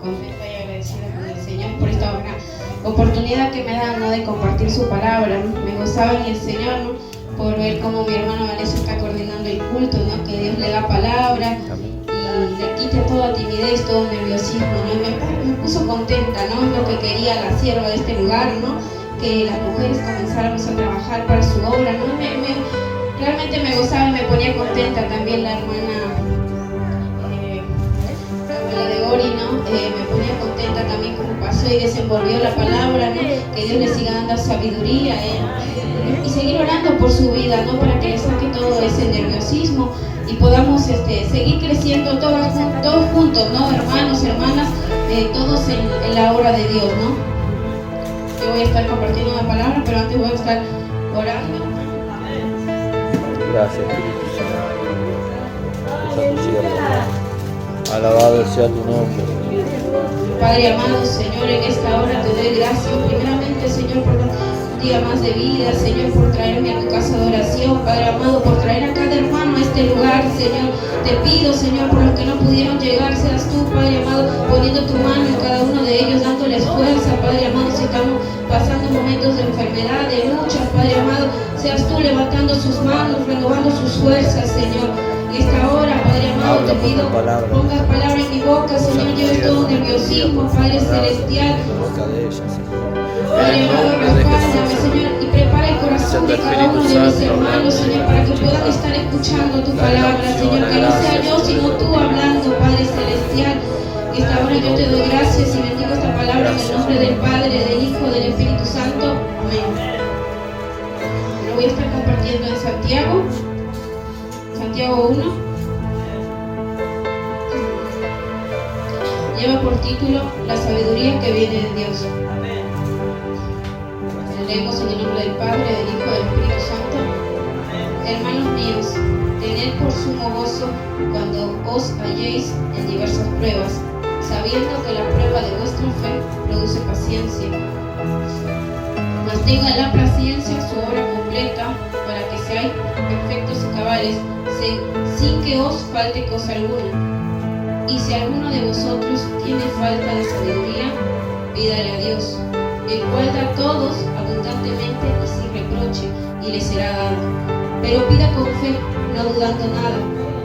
contenta y agradecida con el Señor por esta oportunidad que me da, ¿no?, de compartir su palabra, ¿no? Me gozaba en el Señor, ¿no?, por ver cómo mi hermano Vanessa está coordinando el culto, ¿no?, que Dios le da palabra y le quita toda timidez, todo nerviosismo, ¿no? Y me puso contenta, ¿no? Es lo que quería la sierva de este lugar, ¿no?, que las mujeres comenzáramos a trabajar para su obra, ¿no? Realmente me gozaba y me ponía contenta. También la hermana la de Ori, ¿no? Me ponía contenta también como pasó y desenvolvió la palabra, ¿no? Que Dios le siga dando sabiduría, y seguir orando por su vida, ¿no?, para que le saque todo ese nerviosismo y podamos seguir creciendo todos juntos, ¿no?, hermanos, hermanas, todos en la obra de Dios, ¿no? Yo voy a estar compartiendo una palabra, pero antes voy a estar orando. Gracias, Espíritu Santo. Usa tu siervo. Alabado sea tu nombre, Señor. Padre amado, Señor, en esta hora te doy gracias. Primeramente, Señor, por un día más de vida, Señor, por traerme a tu casa de oración. Padre amado, por traer a cada hermano a este lugar, Señor. Te pido, Señor, por los que no pudieron llegar, seas tú, Padre amado, poniendo tu mano en cada uno de ellos, dándoles fuerza, Padre amado. Si estamos pasando momentos de enfermedad, de lucha, Padre amado, seas tú levantando sus manos, renovando sus fuerzas, Señor. En esta hora, Padre amado, te pido, pongas palabra en mi boca, Señor, lleves todo nerviosismo, Padre celestial. Padre amado, respáldame, Señor, y prepara el corazón de cada uno de mis hermanos, Señor, para que puedan estar escuchando tu palabra, Señor, que no sea yo, sino tú hablando, Padre celestial. En esta hora yo te doy gracias y bendigo esta palabra en el nombre del Padre, del Hijo, del Espíritu Santo. Amén. Lo voy a estar compartiendo en Santiago 1. Lleva por título La sabiduría que viene de Dios. Leemos en el nombre del Padre, del Hijo y del Espíritu Santo. Hermanos míos, tened por sumo gozo cuando os halléis en diversas pruebas, sabiendo que la prueba de vuestra fe produce paciencia. Mas tenga la paciencia su obra completa, para que seáis perfectos y cabales, sin que os falte cosa alguna. Y si alguno de vosotros tiene falta de sabiduría, pídale a Dios, el cual da a todos abundantemente y sin reproche, y le será dado. Pero pida con fe, no dudando nada,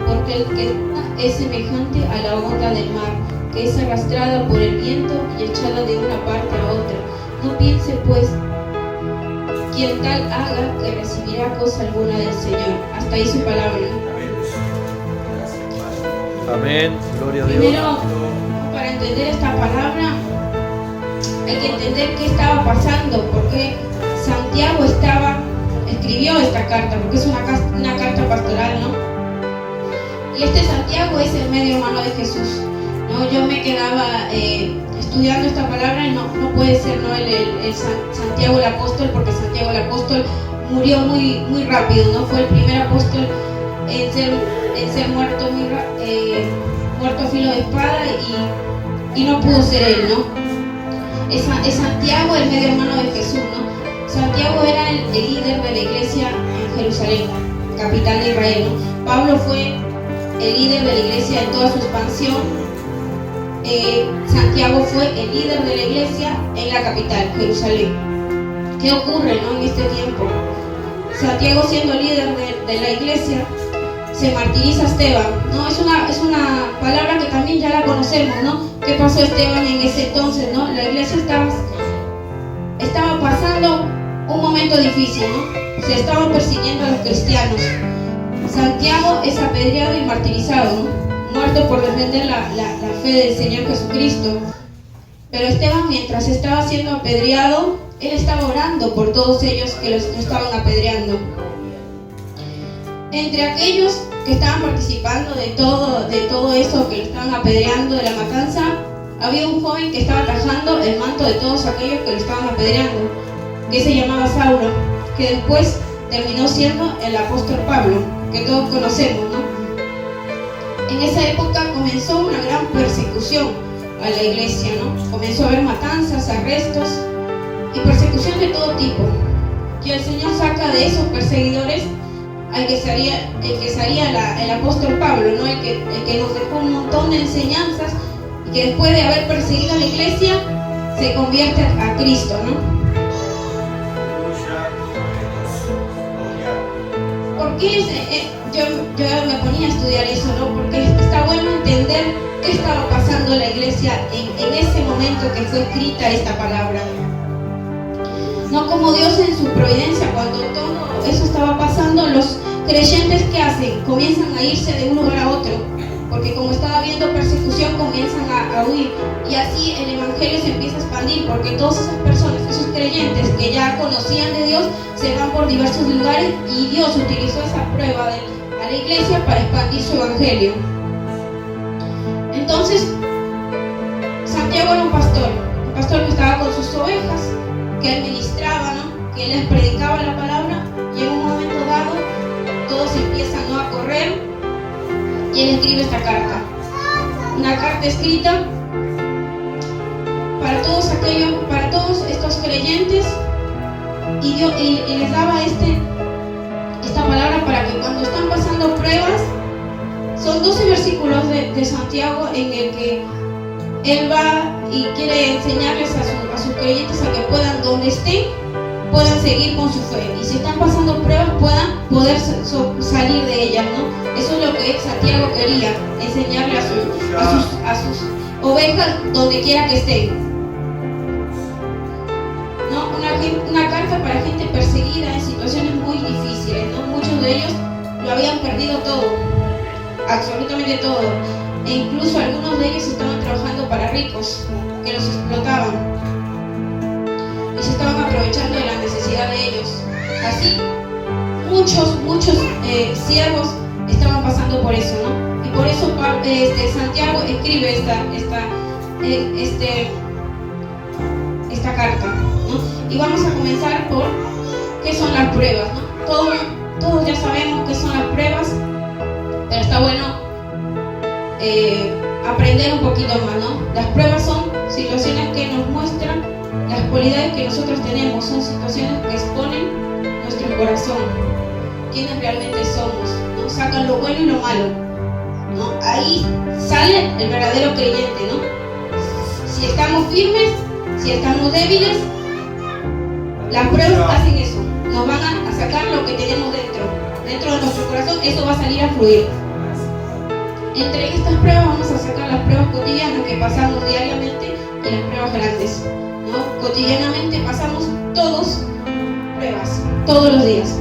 porque el que es semejante a la onda del mar, que es arrastrada por el viento y echada de una parte a otra. No piense pues quien tal haga, que recibirá cosa alguna del Señor. Hasta ahí su palabra, ¿no? Amén. Gloria a Dios. Primero, para entender esta palabra, hay que entender qué estaba pasando, porque Santiago escribió esta carta, porque es una carta pastoral, ¿no? Y Santiago es el medio hermano de Jesús, ¿no? Yo me quedaba estudiando esta palabra y no puede ser, ¿no?, el Santiago el apóstol, porque Santiago el apóstol murió muy rápido, ¿no? Fue el primer apóstol en ser muerto muerto a filo de espada, y no pudo ser él, ¿no? Es Santiago el medio hermano de Jesús, ¿no? Santiago era el líder de la iglesia en Jerusalén, capital de Israel, ¿no? Pablo fue el líder de la iglesia en toda su expansión. Santiago fue el líder de la iglesia en la capital, Jerusalén. ¿Qué ocurre, ¿no?, en este tiempo? Santiago, siendo líder de la iglesia, se martiriza a Esteban, ¿no? Es una palabra que también ya la conocemos, ¿no? ¿Qué pasó a Esteban en ese entonces, ¿no? La iglesia estaba pasando un momento difícil, ¿no? Se estaban persiguiendo a los cristianos. Santiago es apedreado y martirizado, ¿no?, muerto por defender la fe del Señor Jesucristo. Pero Esteban, mientras estaba siendo apedreado, él estaba orando por todos ellos que lo estaban apedreando. Entre aquellos que estaban participando de todo eso que lo estaban apedreando, de la matanza, había un joven que estaba atajando el manto de todos aquellos que lo estaban apedreando, que se llamaba Saulo, que después terminó siendo el apóstol Pablo, que todos conocemos, ¿no? En esa época comenzó una gran persecución a la iglesia, ¿no? Comenzó a haber matanzas, arrestos y persecución de todo tipo. Y el Señor saca de esos perseguidores al que sería el apóstol Pablo, ¿no? El que nos dejó un montón de enseñanzas y que después de haber perseguido a la iglesia, se convierte a Cristo, ¿no? ¿Por qué yo me ponía a estudiar eso, ¿no? Porque está bueno entender qué estaba pasando en la iglesia en ese momento que fue escrita esta palabra. No como Dios en su providencia, cuando todo eso estaba pasando, los creyentes, ¿qué hacen? Comienzan a irse de un lugar a otro, porque como estaba habiendo persecución, comienzan a huir, y así el evangelio se empieza a expandir, porque todas esas personas, esos creyentes que ya conocían de Dios, se van por diversos lugares, y Dios utilizó esa prueba a la iglesia para expandir su evangelio. Entonces, Santiago era un pastor que estaba con sus ovejas, que él ministraba, ¿no? Que él les predicaba la palabra, y en un momento dado todos empiezan, ¿no?, a correr, y él escribe esta carta, una carta escrita para todos estos creyentes, y les daba esta palabra para que cuando están pasando pruebas. Son 12 versículos de Santiago en el que él va y quiere enseñarles a sus creyentes a que puedan, donde estén, puedan seguir con su fe, y si están pasando pruebas puedan poder salir de ellas, ¿no? Eso es lo que Santiago quería, enseñarle a sus ovejas donde quiera que estén, ¿no? Una carta para gente perseguida en situaciones muy difíciles, ¿no? Muchos de ellos lo habían perdido todo, absolutamente todo, e incluso algunos de ellos estaban trabajando para ricos que los explotaban y se estaban aprovechando de la necesidad de ellos. Así muchos siervos estaban pasando por eso, ¿no? Y por eso Santiago escribe esta carta, ¿no? Y vamos a comenzar por qué son las pruebas, ¿no? Todos ya sabemos qué son las pruebas, pero está bueno aprender un poquito más, ¿no? Las pruebas son situaciones que nos muestran las cualidades que nosotros tenemos, son situaciones que exponen nuestro corazón, quiénes realmente somos, ¿no? Sacan lo bueno y lo malo, ¿no? Ahí sale el verdadero creyente, ¿no? Si estamos firmes, si estamos débiles, las pruebas hacen eso, nos van a sacar lo que tenemos dentro de nuestro corazón, eso va a salir a fluir. Entre estas pruebas vamos a sacar las pruebas cotidianas que pasamos diariamente y las pruebas grandes, ¿no? Cotidianamente pasamos todos pruebas, todos los días.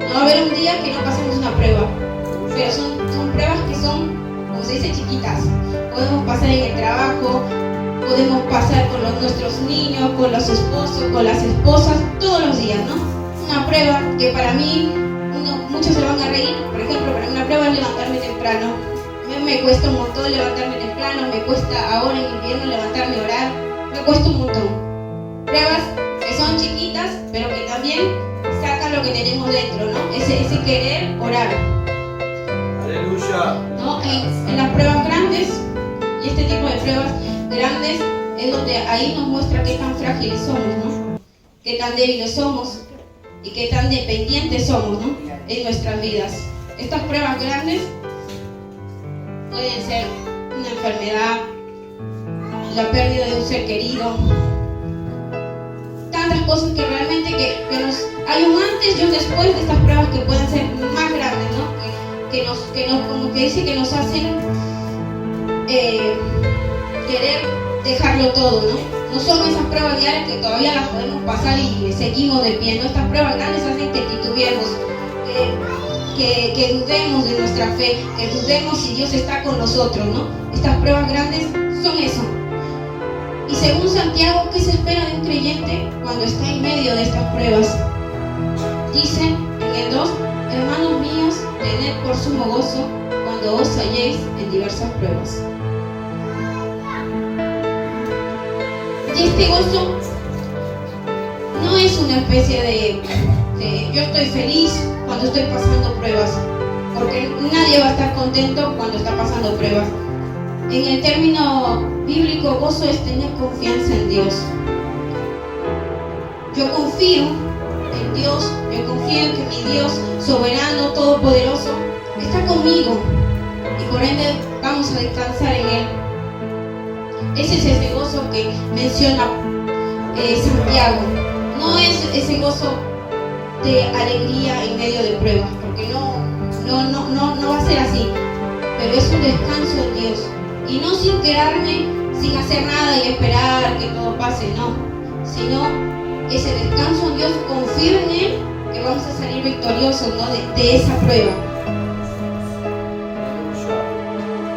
No va a haber un día que no pasemos una prueba, pero son pruebas que son, como se dice, chiquitas. Podemos pasar en el trabajo, podemos pasar con nuestros niños, con los esposos, con las esposas, todos los días, ¿no? Una prueba que para mí, muchos se van a reír, por ejemplo, para mí una prueba es levantarme temprano. Me cuesta un montón levantarme temprano, me cuesta ahora en invierno levantarme a orar, me cuesta un montón. Pruebas que son chiquitas, pero que también sacan lo que tenemos dentro, ¿no? Ese querer orar. Aleluya. ¿No? En las pruebas grandes, y este tipo de pruebas grandes es donde ahí nos muestra qué tan frágiles somos, ¿no? Qué tan débiles somos y qué tan dependientes somos, ¿no? En nuestras vidas. Estas pruebas grandes pueden ser una enfermedad, la pérdida de un ser querido, tantas cosas que realmente hay un antes y un después de estas pruebas que pueden ser más grandes, ¿no? Que nos como que dice que nos hacen querer dejarlo todo, ¿no? No son esas pruebas diarias que todavía las podemos pasar y seguimos de pie, ¿no? Estas pruebas grandes hacen que titubeemos, que dudemos de nuestra fe, que dudemos si Dios está con nosotros, ¿no? Estas pruebas grandes son eso. Y según Santiago, ¿qué se espera de un creyente cuando está en medio de estas pruebas? Dice en el 2, hermanos míos, tened por sumo gozo cuando os halléis en diversas pruebas. Y este gozo no es una especie de yo estoy feliz cuando estoy pasando pruebas, porque nadie va a estar contento cuando está pasando pruebas. En el término bíblico, gozo es tener confianza en Dios. Yo confío en Dios, yo confío en que mi Dios soberano, todopoderoso, está conmigo y por ende vamos a descansar en Él. Ese es ese gozo que menciona Santiago. No es ese gozo de alegría en medio de pruebas, porque no va a ser así, pero es un descanso en Dios, y no sin quedarme sin hacer nada y esperar que todo pase, no, sino ese descanso en Dios, confío en Él que vamos a salir victoriosos, ¿no? de esa prueba.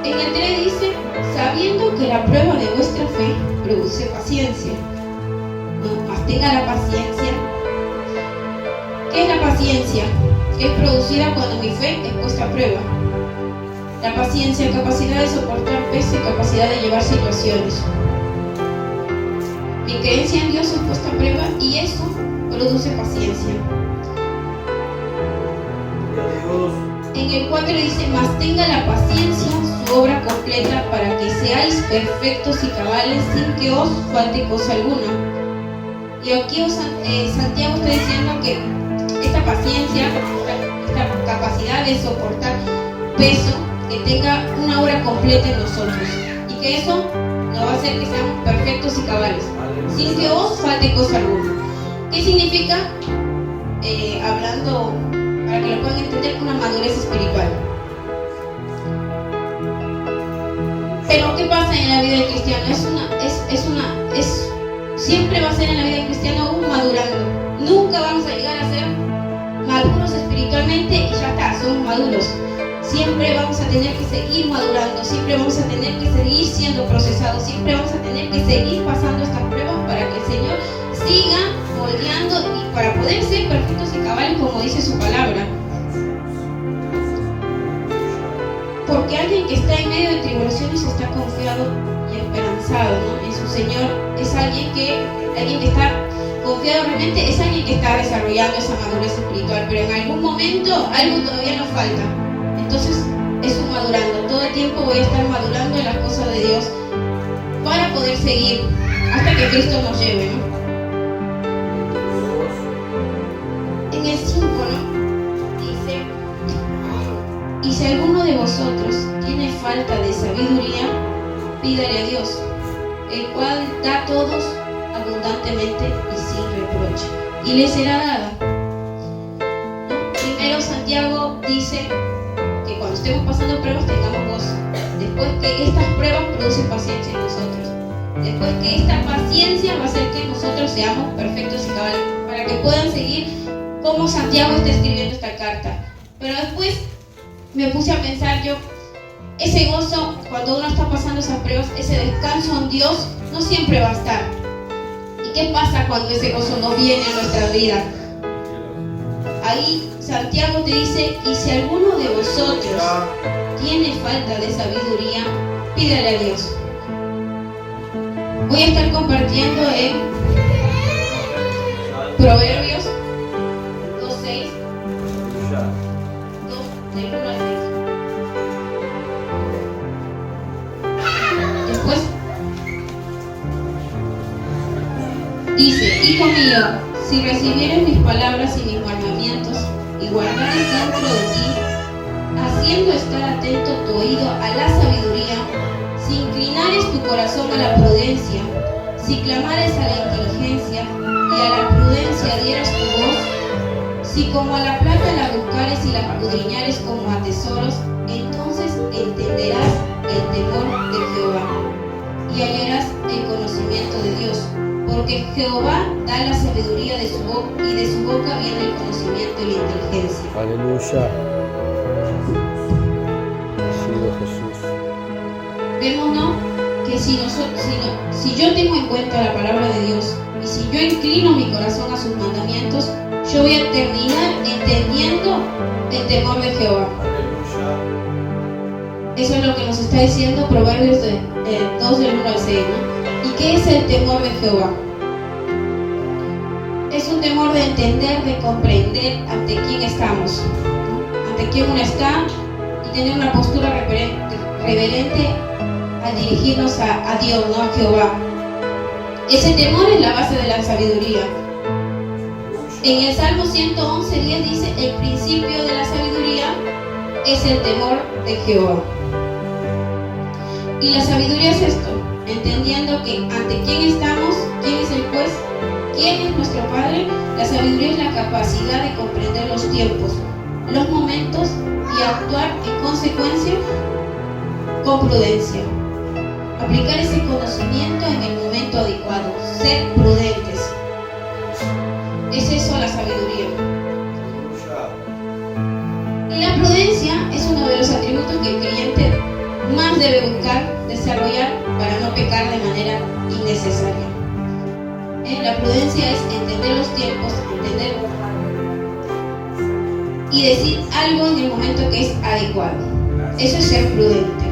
En el 3 dice, sabiendo que la prueba de vuestra fe produce paciencia, ¿no? Mas tenga la paciencia. ¿Qué es la paciencia? Es producida cuando mi fe es puesta a prueba. La paciencia, capacidad de soportar peso y capacidad de llevar situaciones. Mi creencia en Dios es puesta a prueba y eso produce paciencia. En el 4 dice, mas tenga la paciencia su obra completa para que seáis perfectos y cabales sin que os falte cosa alguna. Y aquí Santiago está diciendo que esta paciencia, esta capacidad de soportar peso, que tenga una obra completa en nosotros, y que eso nos va a hacer que seamos perfectos y cabales sin que os falte cosa alguna. ¿Qué significa? Hablando para que lo puedan entender, una madurez espiritual. Pero ¿qué pasa en la vida del cristiano? Siempre va a ser en la vida del cristiano un madurando. Nunca vamos a llegar a ser maduros espiritualmente y ya está, somos maduros. Siempre vamos a tener que seguir madurando, siempre vamos a tener que seguir siendo procesados, siempre vamos a tener que seguir pasando estas pruebas para que el Señor siga moldeando y para poder ser perfectos y cabales como dice su palabra. Porque alguien que está en medio de tribulaciones está confiado y esperanzado, ¿no? En su Señor. Es alguien que está confiado realmente, es alguien que está desarrollando esa madurez espiritual, pero en algún momento algo todavía nos falta. Entonces es un madurando. Todo el tiempo voy a estar madurando en las cosas de Dios para poder seguir hasta que Cristo nos lleve, ¿no? En el 5, ¿no? Dice, y si alguno de vosotros tiene falta de sabiduría, pídale a Dios, el cual da a todos abundantemente y sin reproche, y le será dada. Primero Santiago dice que cuando estemos pasando pruebas tengamos gozo. Después que estas pruebas producen paciencia en nosotros. Después que esta paciencia va a hacer que nosotros seamos perfectos y cabales, para que puedan seguir como Santiago está escribiendo esta carta. Pero después me puse a pensar yo, ese gozo cuando uno está pasando esas pruebas, ese descanso en Dios no siempre va a estar. ¿Y qué pasa cuando ese gozo no viene a nuestra vida? Ahí Santiago te dice, y si alguno de vosotros tiene falta de sabiduría, pídale a Dios. Voy a estar compartiendo en Proverbios 2:6, 2 del 1 al 6. Después dice, hijo mío, si recibieres mis palabras y mis mandamientos y guardares dentro de ti, haciendo estar atento tu oído a la sabiduría, si inclinares tu corazón a la prudencia, si clamares a la inteligencia y a la prudencia dieras tu voz, si como a la plata la buscares y la escudriñares como a tesoros, entonces entenderás el temor de Jehová y hallarás el conocimiento de Dios. Porque Jehová da la sabiduría de su boca, y de su boca viene el conocimiento y la inteligencia. Aleluya. Bendecido Jesús. Vemos, ¿no? Que si yo tengo en cuenta la palabra de Dios y si yo inclino mi corazón a sus mandamientos, yo voy a terminar entendiendo el temor de Jehová. Eso es lo que nos está diciendo Proverbios 2 del 1 al 6, ¿no? ¿Y qué es el temor de Jehová? Es un temor de entender, de comprender ante quién estamos, ¿no? Ante quién uno está, y tener una postura reverente al dirigirnos a Dios, ¿no? A Jehová. Ese temor es la base de la sabiduría. En el Salmo 111:10 dice, el principio de la sabiduría es el temor de Jehová. Y la sabiduría es esto, entendiendo que ante quién estamos, quién es el juez, quién es nuestro Padre. La sabiduría es la capacidad de comprender los tiempos, los momentos y actuar en consecuencia con prudencia. Aplicar ese conocimiento en el momento adecuado, ser prudentes. Es eso la sabiduría. Y la prudencia es uno de los atributos que el creyente más debe buscar desarrollar para no pecar de manera innecesaria. La prudencia es entender los tiempos, entender y decir algo en el momento que es adecuado. Eso es ser prudente.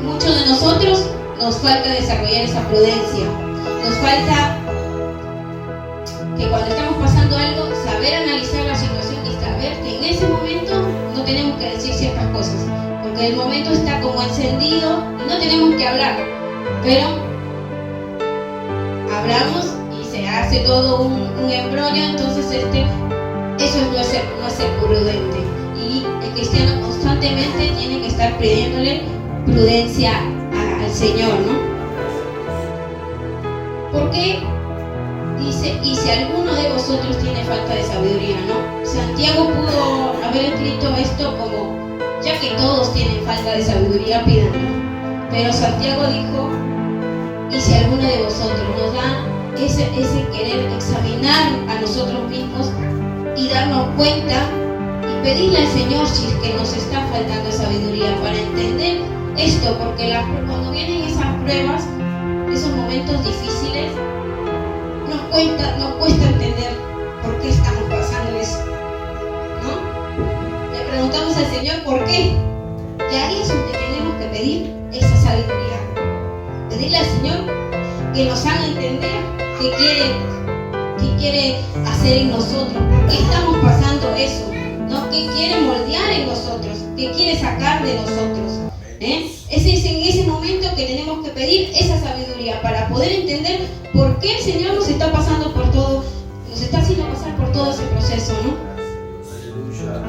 Muchos de nosotros nos falta desarrollar esa prudencia. Nos falta que cuando estamos pasando algo, saber analizar la situación y saber que en ese momento no tenemos que decir ciertas cosas, porque el momento está como encendido y no tenemos que hablar, pero hablamos y se hace todo un embrollo. Entonces eso no es ser prudente, y el cristiano constantemente tiene que estar pidiéndole prudencia al Señor, ¿no? Porque dice, y si alguno de vosotros tiene falta de sabiduría, ¿no? Santiago pudo haber escrito esto como, ya que todos tienen falta de sabiduría, pídanlo. Pero Santiago dijo, y si alguno de vosotros nos da ese querer examinar a nosotros mismos y darnos cuenta y pedirle al Señor si es que nos está faltando sabiduría para entender esto, porque cuando vienen esas pruebas, esos momentos difíciles, nos cuesta entender por qué estamos pasando eso, ¿no? Le preguntamos al Señor por qué, y ahí es donde tenemos que pedir esa sabiduría, pedirle al Señor que nos haga entender qué quiere hacer en nosotros, por qué estamos pasando eso, ¿no? ¿Qué quiere moldear en nosotros? ¿Qué quiere sacar de nosotros? Es en ese momento que tenemos que pedir esa sabiduría para poder entender por qué el Señor nos está pasando por todo, nos está haciendo pasar por todo ese proceso, ¿no?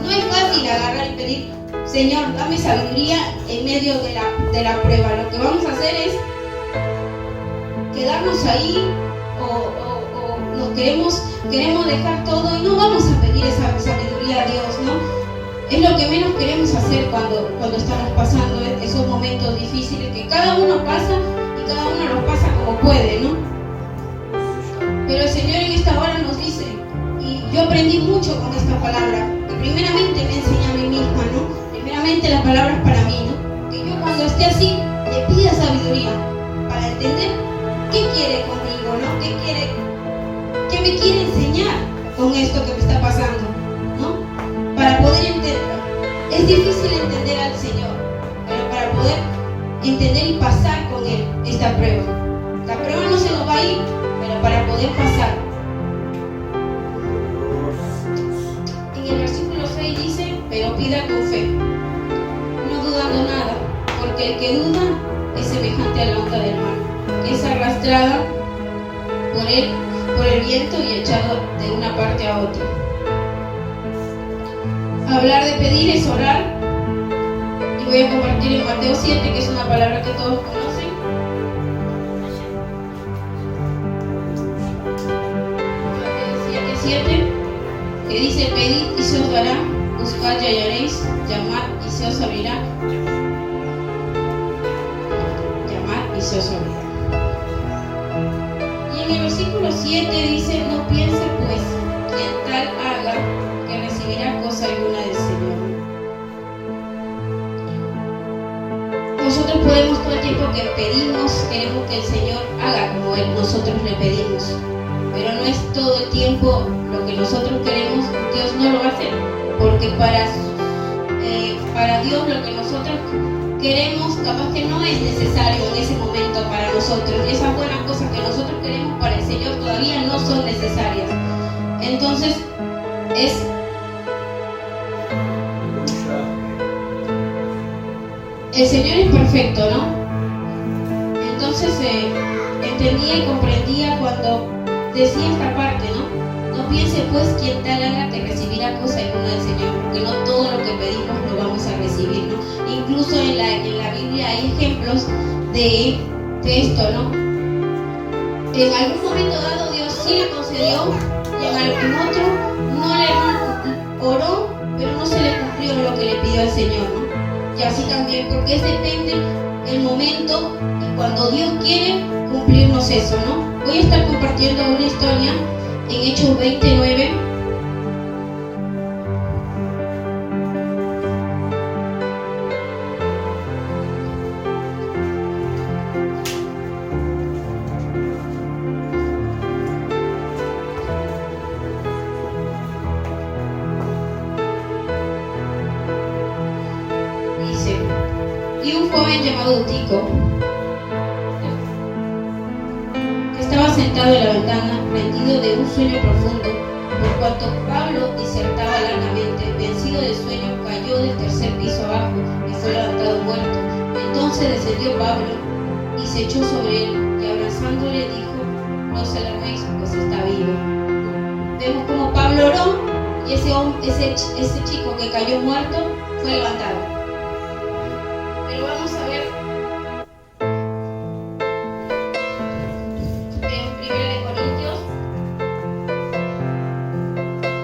No es fácil agarrar y pedir, Señor, dame sabiduría en medio de la prueba. Lo que vamos a hacer es quedarnos ahí o nos queremos dejar todo y no vamos a pedir esa sabiduría a Dios, ¿no? Es lo que menos queremos hacer cuando estamos pasando esos momentos difíciles que cada uno pasa y cada uno los pasa como puede, ¿no? Pero el Señor en esta hora nos dice, y yo aprendí mucho con esta palabra, que primeramente me enseña a mí misma, ¿no? Primeramente la palabra es para mí, ¿no? Que yo cuando esté así le pida sabiduría para entender qué quiere conmigo, ¿no? ¿Qué me quiere enseñar con esto que me está pasando, ¿no? Para poder entender. Es difícil entender al Señor, pero para poder entender y pasar con Él esta prueba. La prueba no se nos va a ir, pero para poder pasar. En el versículo 6 dice, pero pida con fe, no dudando nada, porque el que duda es semejante a la onda del mar, que es arrastrada por el viento y echado de una parte a otra. Hablar de pedir es orar, y voy a compartir en Mateo 7, que es una palabra que todos conocen. Mateo 7, que dice, pedid y se os dará, buscad y hallaréis, llamad y se os abrirá. Llamad y se os abrirá. Y en el versículo 7 dice, no piense pues quien tal haga que recibirá cosa alguna del Señor. Nosotros podemos todo el tiempo que pedimos, queremos que el Señor haga como nosotros le pedimos, pero no es todo el tiempo lo que nosotros queremos. Dios no lo va a hacer, porque para Dios lo que nosotros queremos capaz que no es necesario en ese momento para nosotros, y esas buenas cosas que nosotros queremos para el Señor todavía no son necesarias. Entonces el Señor es perfecto, ¿no? Entonces entendía y comprendía cuando decía esta parte, ¿no? No piense pues quien tal haga que recibirá cosa alguna del Señor, porque no todo lo que pedimos lo vamos a recibir, ¿no? Incluso en la Biblia hay ejemplos de de esto, ¿no? En algún momento dado Dios sí le concedió y en otro no le oró, pero no se le cumplió lo que le pidió al Señor, ¿no? Y así también, porque es depende el momento y cuando Dios quiere cumplirnos eso, ¿no? Voy a estar compartiendo una historia en Hechos 29. Y un joven llamado Eutico, que estaba sentado en la ventana, rendido de un sueño profundo, por cuanto Pablo disertaba largamente, vencido del sueño, cayó del tercer piso abajo y fue levantado muerto. Entonces descendió Pablo y se echó sobre él, y abrazándole dijo: no os alarméis, pues está vivo. Vemos como Pablo oró y ese chico que cayó muerto fue levantado. Pero vamos a ver en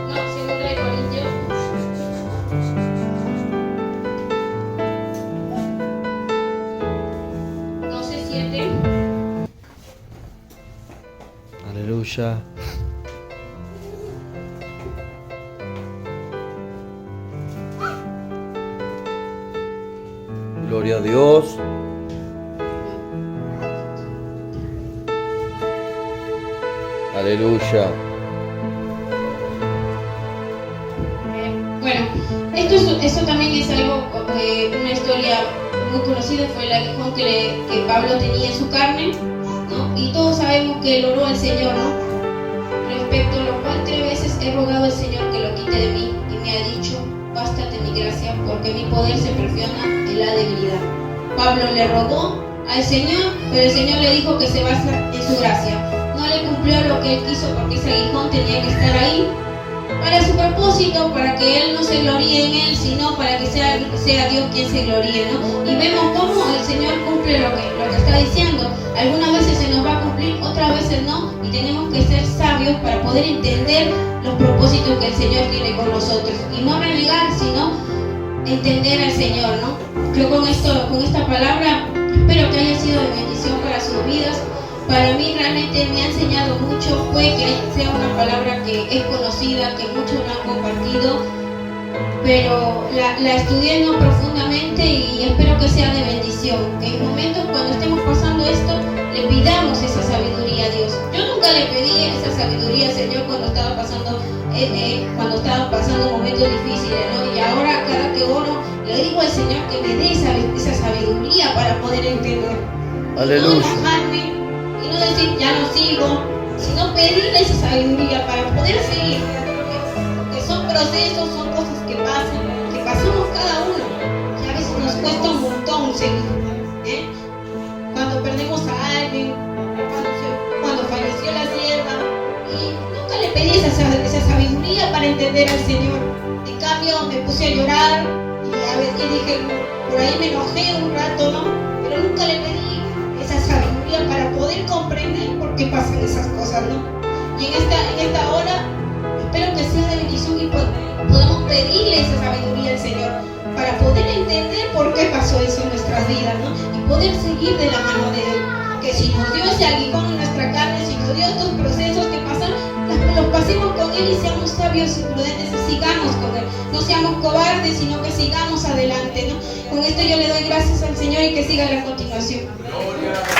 2 de Corintios, no, 7. Aleluya. Gloria a Dios. Aleluya. Bueno, esto también es algo, una historia muy conocida, fue el aguijón que Pablo tenía en su carne, ¿no? Y todos sabemos que él oró al Señor, ¿no? Respecto a lo cual 3 veces he rogado al Señor que lo quite de mí, y me ha dicho: bástate mi gracia, porque mi poder se perfecciona en la debilidad. Pablo le rogó al Señor, pero el Señor le dijo que se basa en su gracia. No le cumplió lo que él quiso, porque ese aguijón tenía que estar ahí para su propósito, para que él no se gloríe en él, sino para que sea Dios quien se gloríe, ¿no? Y vemos cómo el Señor cumple lo que está diciendo. Algunas veces se nos va a cumplir, otras veces no, y tenemos que ser sabios para poder entender los propósitos que el Señor tiene con nosotros, y no renegar, sino entender al Señor, ¿no? Yo con esta palabra espero que haya sido de bendición para sus vidas. Para mí realmente me ha enseñado mucho, puede que sea una palabra que es conocida, que muchos la han compartido, pero la estudié no profundamente y espero que sea de bendición. En momentos cuando estemos pasando esto, le pidamos esa sabiduría a Dios. Yo nunca le pedí esa sabiduría al Señor cuando estaba pasando momentos difíciles, ¿no? Y ahora cada que oro, le digo al Señor que me dé esa sabiduría para poder entender. Aleluya. No enojarme, y no decir ya no sigo, sino pedirle esa sabiduría para poder seguir, porque son procesos, son cosas que pasan, que pasamos cada uno, y a veces nos cuesta un montón seguir, cuando perdemos a alguien, cuando falleció la sierva, y nunca le pedí esa sabiduría para entender al Señor. En cambio me puse a llorar y dije, por ahí me enojé un rato, ¿no? Pero nunca le pedí esa sabiduría para poder comprender por qué pasan esas cosas, ¿no? Y en esta hora espero que sea de bendición y podamos pedirle esa sabiduría al Señor para poder entender por qué pasó eso en nuestras vidas, ¿no? Y poder seguir de la mano de Él. Que si nos dio ese aguijón en nuestra carne, si nos dio estos procesos que pasan, los pasemos con Él y seamos sabios y prudentes y sigamos con Él. No seamos cobardes, sino que sigamos adelante, ¿no? Con esto yo le doy gracias al Señor y que siga la continuación. Gloria.